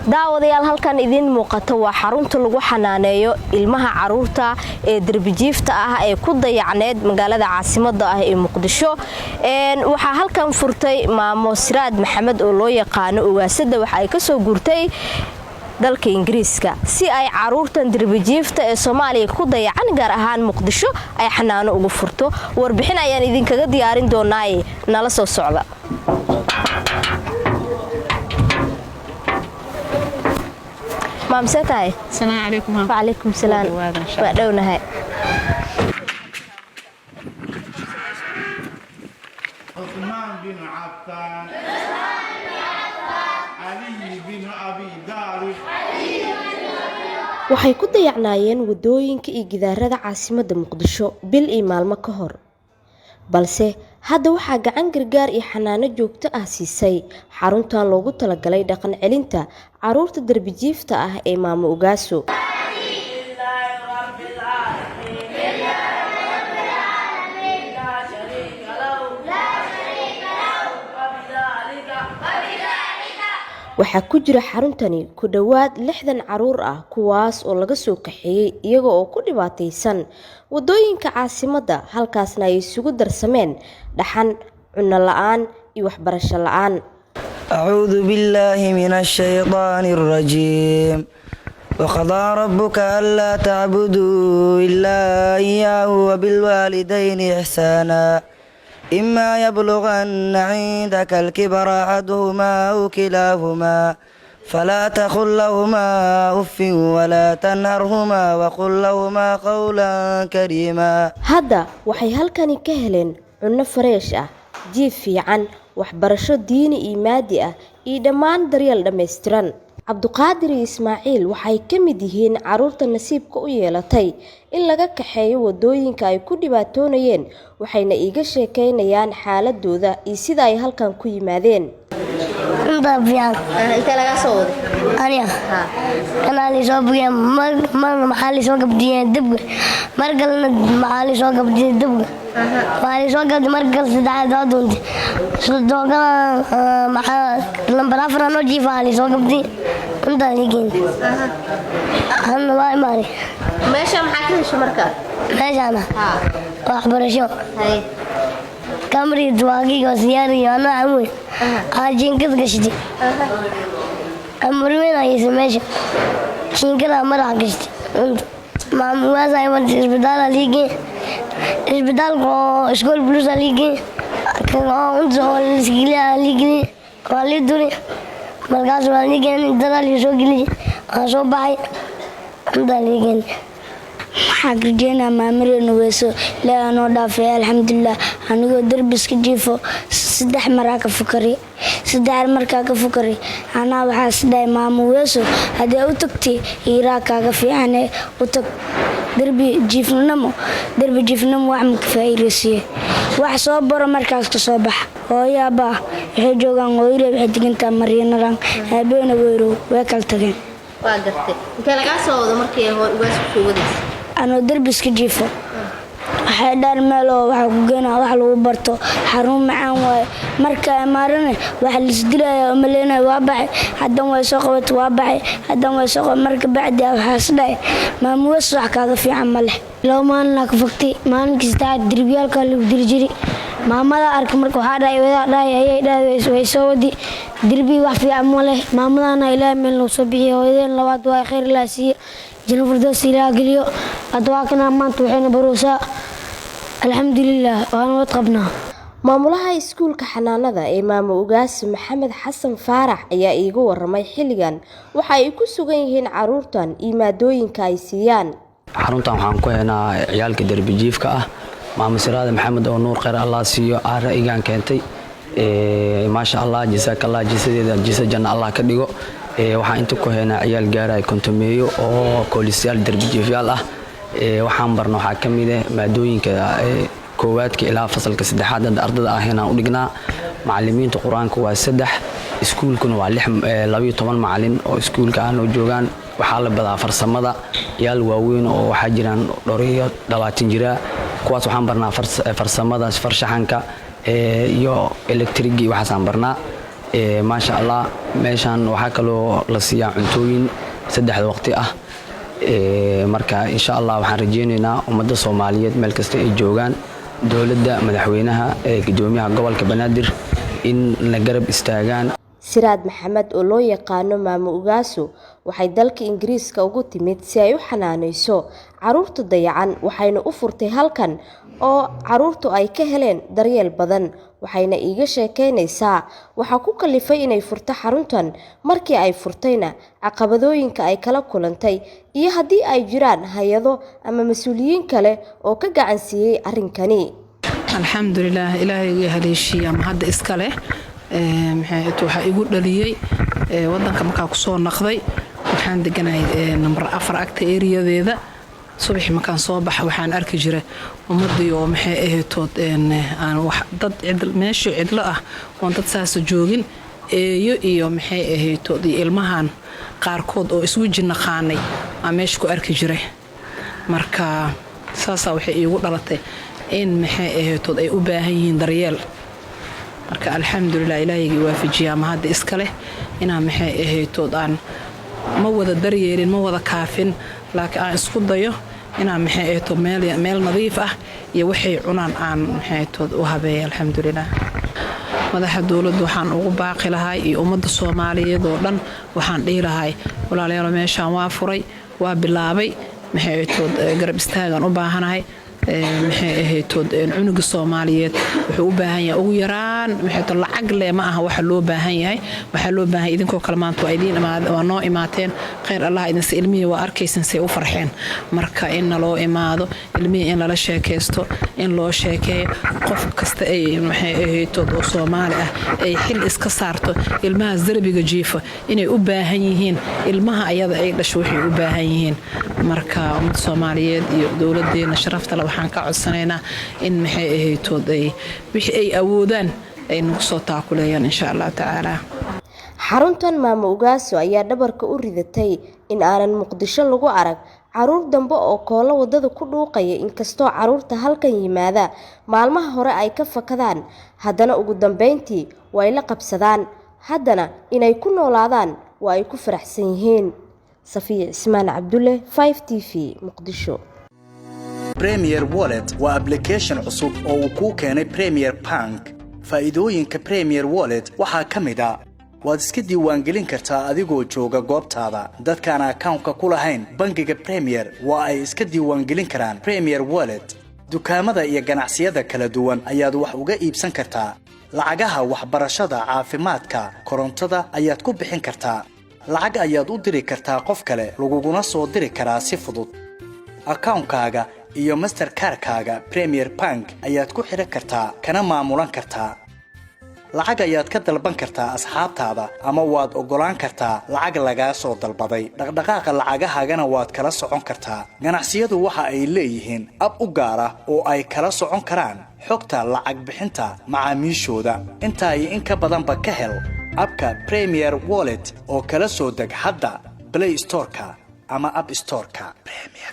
daawadayaal halkan idin muuqato waa xarunta lagu xanaaneeyo ilmaha caruurta ee darbijiifta ah ee ku dayacneed magaalada caasimadda ah ee Muqdisho waxa halkan furtay maamo Siraad Maxamed oo loo yaqaan ugaasada waxa ay ka soo guurtay dalka Ingiriiska si ay caruurtan darbijiifta ee Soomaaliya ku dayacan gaar ahaan Muqdisho ay xanaano ugu furto warbixin ayaan idin kaga diyaarin doonaa nala soo socda مام ستاي السلام عليكم وعليكم السلام بعدونا هاي عثمان بن عفان علي بن أبي طالب waxay ku dayacnaayeen wadooyinka iyo gidaarada caasimadda Muqdisho bil iyo maalmo ka hor balse hadda waxaa gacan gargaar iyo xanaano joogto ah siisay xaruntan loogu talagalay dhaqan celinta caruurta darbijiifta ah ee maamo Ugaaso waxaa ku jira xaruntani ku dhawaad 60 caruur ah kuwaas oo laga soo kaxeeyay iyaga oo ku dhibaataysan wadooyinka caasimadda halkaasna ay isugu darsameen dhaxan cunno la'aan iyo waxbarasho la'aan أعوذ بالله من الشيطان الرجيم وقضى ربك ألا تعبدوا إلا إياه وبالوالدين إحسانا إما يبلغن عندك الكبر أحدهما أو كلاهما فلا تقل لهما أف ولا تنهرهما وقل لهما قولا كريما هذا waxay halkani ka heleen cunno fresh ah jiif fiican waxbarasho diini iyo maadi ah iyo dhammaan daryeel dhameystiran Cabduqaadir Ismaaciil waxay ka mid yihiin caruurta nasiibka u yeelatay in laga kaxeeyo wadooyinka ay ku dhibaatoonayeen waxayna iiga sheekeynayaan xaaladooda iyo sida ay halkan ku yimaadeen inta laga soo waday aniga kana li soo bugay maxalli soo gabdiyeen dib margalna maxalli soo gabdiyeen dib maxalli soo gabdiyeen margal saddex doonti soo doga maxaa lambar afar no jiifali soo gabdiyeen inta ligin ana waa maari meesha maxaa ka hesho marka meeshana waxbarasho kamri duwagiga siyaari ana amu ajinkas gashti amruina yismeesha shinkala mara gashti maamu waasay wan isbitaal liigi isbitaal ko iskool bulus liigi ka unzo lisgila liigi wali duri markaas wali liigi dara li soo gili soo baxay inda liigi xaqjina maamireen weeso laano dhaafay alxamdulillah anigoo darbiska jiifo saddex markaa ka fukari ana waxa siday maamu weeso hadii u tagtay iraa kaaga fiican u tag darbi jiifnamo wax ma kafaayirsiye wax soo baro markaas ka soo bax hooyaba waxay joogan hooyre waxay diginta mariinaran habeena weero way kala tageen waa gartay inta laga soo wado markii Ugaaso soo waday ano darbiska jiifo waxay dhar meel oo waxa ku geena wax lagu barto xarun macaan way marka maarane waxa la isdilay oo maleena waa baxay hadan way soo qabat waa baxay hadan way soo marka bacdi waxa isdhay maamuus wax kaaga fiican ma leh loo maalna ka fogtay maalin kasta dirbiyalka lagu dirjiri maamada arka marka waxa ayay way soo wadi dirbi wax fiican ma leh maamadana ilaa meel loo soo bixiyo hooyadeen labaad waa khayr la siiyo janafurdaas ilaa galiyo adwaakana maanta waxayna baruusaa alxamdulillah waan wad qabnaa maamulaha iskuulka xanaanada ee maamo Ugaaso Maxamed Xasan Faarax ayaa iiga waramay xilligan waxa ay ku sugan yihiin caruurtan iyo maadooyinka ay siiyaan xaruntan waxaan ku heenaa ciyaalka darbijiifka ah maamo Siraad Maxamed oo nuur khayr Allah siiyo aara igaan keentay maasha Allah jazakallah jisadeeda janna Allah ka dhigo waxaan inta ku heenaa ciyaal gaaray kontomeeyo oo koolisyal darbijiifyaal ah waxaan barno waxa kamid ah maadooyinka koowaadka ilaa fasalka saddexaad ardada ah inaan u dhignaa macallimiinta quraanka waa 3 iskuulkuna waa 12 macallin oo iskuulka aan joogaan waxaa la badaa farsamada yaal waaweyn oo waxa jiraan dhoriyo 20 jira kuwaas waxaan barnaa farsamada farshaxanka iyo electric waxaan barnaa maasha allah meeshaan waxaa kaloo la siiyaa cuntooyin 3 waqti ah marka insha allah waxaan rajeynaynaa ummadda Soomaaliyeed meel kasta ay joogaan dawladda madaxweynaha gudoomiyaha gobolka Banaadir in la garab istaagaan. Siraad Maxamed oo loo yaqaano Maamo Ugaaso waxay dalka Ingiriiska ugu timid si ay u xanaaneyso caruurta dayacan waxayna u furtay halkan oo caruurtu ay ka heleen daryeel badan waxayna iiga sheekeynaysaa waxa ku kalifay inay furto xaruntan markii ay furtayna caqabadooyinka ay kala kulantay iyo haddii ay jiraan hay'ado ama mas'uuliyiin kale oo ka gacan siiyay arrinkani. alxamdulillaah ilaahay haleeshiya ma hadda iska leh waxa igu dhaliyay wadanka markaa ku soo naqday waxaan deganahay number 4 agta eriyadeeda subax markaan soo baxay waxaan arki jiray ummadii oo maxay ahayd aan wax dad meesho cidlo ah oo dad saas joogin iyo maxay ahayd ilmahan qaarkood oo isku jinnaqaanay aan meesha ku arki jiray marka saasa waxay igu dhalatay in maxay ahayd ay u baahan yihiin daryeel marka alxamdulillaah ilaahay waafajiyaa ma hadda iska leh inaan maxay ahayd aan ma wada daryeelin ma wada kaafin laakiin aan isku dayo inaan maxay ahayd meel nadiif ah iyo waxay cunaan aan maxay ahayd u habeeyo alxamdulillaah madaxa dawladda waxaan ugu baaqi lahay iyo ummadda Soomaaliyeed oo dhan waxaan dhihi lahay walaalayaal meeshaan waa furay waa bilaabay maxay ahayd garab istaagan u baahanahay maxay ahayd cunuga Soomaaliyeed wuxuu u baahan yahay ugu yaraan maxay lacag leh ma aha waxa loo baahan yahay waxa loo baahan idinkoo kala maanta waa idin waa noo imaateen khayr Allah idin si ilmihi waa arkaysan si u farxeen marka in loo imaado ilmihi in la sheekaysto in loo sheekeeyo qof kasta ay maxay ahayd oo Soomaali ah ay xil iska saarto ilmaha darbiga jiifa inay u baahan yihiin ilmaha ayada ay dhasho waxay u baahan yihiin marka ummadda Soomaaliyeed iyo dawladeena sharafta waxaan ka codsanaynaa in maxay ahayd wixii ay awoodaan ay nagu soo taakuleeyaan insha Allah taala. Xaruntan Maamo Ugaaso ayaa dhabarka u ridatay in aanan Muqdisho lagu arag caruur dambe oo koola wadada ku dhuuqaya inkastoo caruurta halkan yimaada maalmaha hore ay ka fakadaan haddana ugu dambeyntii way la qabsadaan haddana inay ku noolaadaan waa ay ku faraxsan yihiin. Safiya Ismaan Cabdulle 5TV Muqdisho. Premier Wallet waa application cusub oo uu ku keenay Premier Bank. Faa'iidooyinka Premier Wallet waxaa ka mid ah waad iska diiwaangelin kartaa adigoo jooga goobtaada. Dadka aan account-ka ku lahayn bangiga Premier waa ay iska diiwaangelin karaan Premier Wallet. Dukaamada iyo ganacsiyada kala duwan ayaad wax uga iibsan kartaa. Lacagaha waxbarashada, caafimaadka, korontada ayaad ku bixin kartaa. Lacag ayaad u diri kartaa qof kale, laguguna soo diri karaa si fudud. Account-kaaga iyo Mastercard-kaaga Premier Bank ayaad ku xiran kartaa kana maamulan kartaa. Lacag ayaad ka dalban kartaa asxaabtaada ama waad ogolaan kartaa lacag laga soo dalbaday. Dhaqdhaqaaqa lacagahaagana waad kala socon kartaa. Ganacsiyadu waxa ay leeyihiin app u gaar ah oo ay kala socon karaan xogta lacag bixinta macaamiishooda. Inta ay in ka badanba ka hel abka Premier Wallet oo kala soo deg hadda Play Store-ka ama App Store-ka. Premier